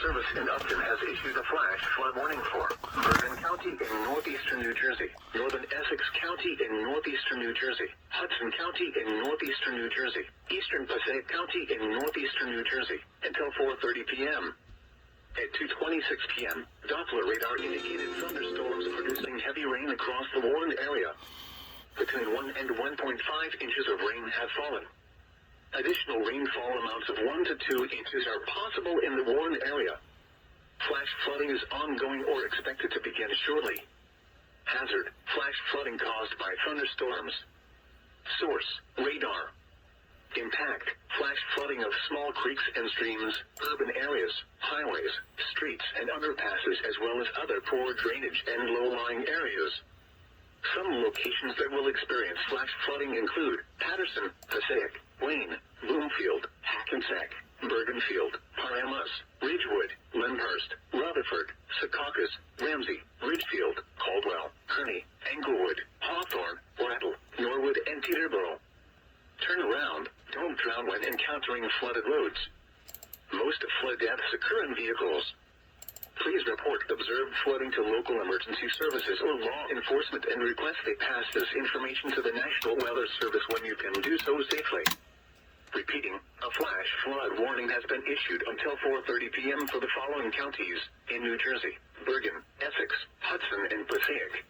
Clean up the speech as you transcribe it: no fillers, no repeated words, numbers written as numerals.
Service in Upton has issued a flash flood warning for Bergen County in northeastern New Jersey, northern Essex County in northeastern New Jersey, Hudson County in northeastern New Jersey, eastern Passaic County in northeastern New Jersey, until 4:30 p.m. At 2:26 p.m., Doppler radar indicated thunderstorms producing heavy rain across the warned area. Between 1 and 1.5 inches of rain have fallen. Additional rainfall amounts of 1 to 2 inches are possible in the warned area. Flash flooding is ongoing or expected to begin shortly. Hazard: flash flooding caused by thunderstorms. Source: radar. Impact: flash flooding of small creeks and streams, urban areas, highways, streets and underpasses, as well as other poor drainage and low-lying areas. Some locations that will experience flash flooding include Patterson, Passaic, Wayne, Bloomfield, Hackensack, Bergenfield, Paramus, Ridgewood, Lyndhurst, Rutherford, Secaucus, Ramsey, Ridgefield, Caldwell, Kearney, Englewood, Hawthorne, Rattle, Norwood, and Peterborough. Turn around. Don't drown when encountering flooded roads. Most flood deaths occur in vehicles. Please report observed flooding to local emergency services or law enforcement and request they pass this information to the National Weather Service when you can do so safely. Repeating, a flash flood warning has been issued until 4:30 p.m. for the following counties in New Jersey: Bergen, Essex, Hudson, and Passaic.